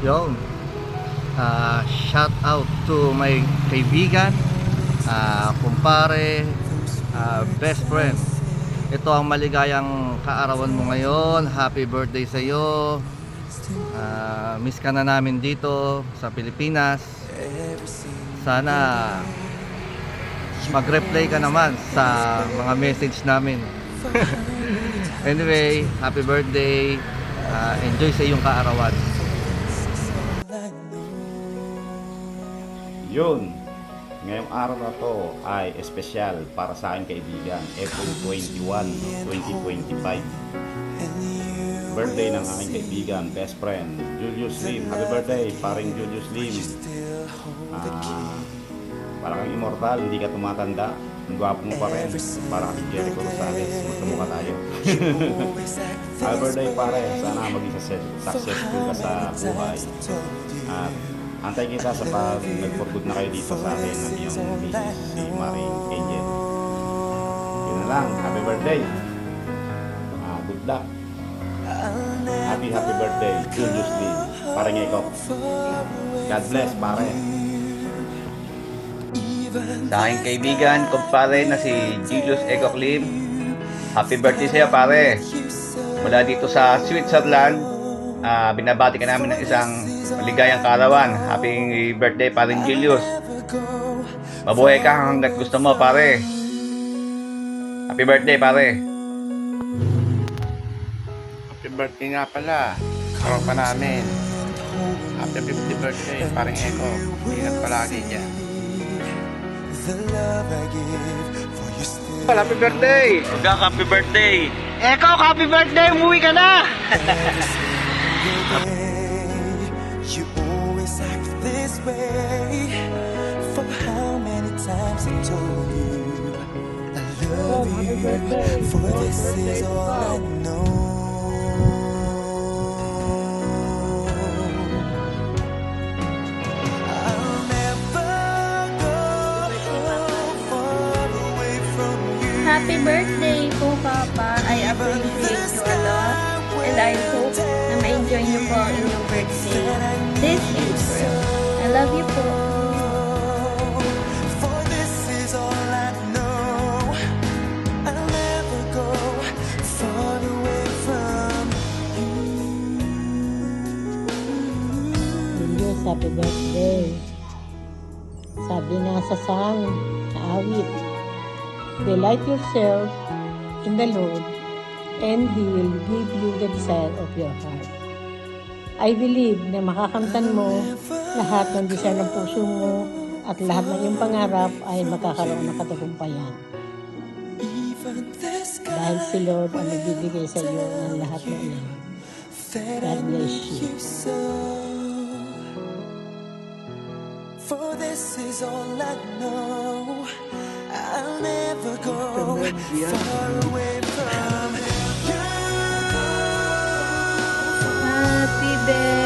Yon. Shout out to my kaibigan, kumpare, best friend. Ito ang maligayang kaarawan mo ngayon. Happy birthday sa iyo. Miss ka na namin dito sa Pilipinas. Sana mag-reply ka naman sa mga message namin. Anyway, happy birthday. Enjoy sa iyong kaarawan. Yun, ngayong araw na to ay espesyal para sa aking kaibigan. April 21, 2025. Birthday ng aking kaibigan, best friend, Julius Lim. Happy birthday, paring Julius Lim. Para kang immortal, hindi ka tumatanda. Ang gwapo mo pa rin. Para kang Jericho Rosales, magkamukha tayo. Happy birthday pare, sana maging successful ka sa buhay. At antay kita sa pag nag-forgood na kayo dito sa akin ng iyong misis, si Maring Angel. Yun na lang, happy birthday. Good luck. Happy birthday, Julius Lee. Pare Eko. God bless, pare. Sa aking kaibigan, kumpare na si Julius Eko Lim. Happy birthday sa'yo, pare. Mula dito sa Switzerland, binabati ka namin ng isang maligayang kaarawan. Happy birthday, paring Julius. Mabuhay ka hanggat gusto mo, pare. Happy birthday, pare. Happy birthday nga pala. Karo pa namin. Happy 50th birthday, paring Eko. Ingat palagi dyan. Happy birthday! Happy birthday! Eko, happy birthday! Umuwi ka na! You always act this way. For how many times I told you I love you. For this is all I know. I'll never go far away from you. Happy birthday po, Papa. I appreciate you a lot. And I hope na ma-enjoy niyo po ang inyong birthday this April. I love you po. For this is all I know. I'll never go far away from you. Julius, happy birthday. Sabi nga sa song, sa awit, delight yourself in the Lord, and He will give you the desire of your heart. I believe na makakamtan mo lahat ng desire ng puso mo at lahat ng iyong pangarap ay magkakaroon ng katagumpayan. Dahil si Lord ang nagbibigay sa iyo ng lahat ng iyan. God bless you. For this is all I know. I'll never go far away from you. Happy birthday.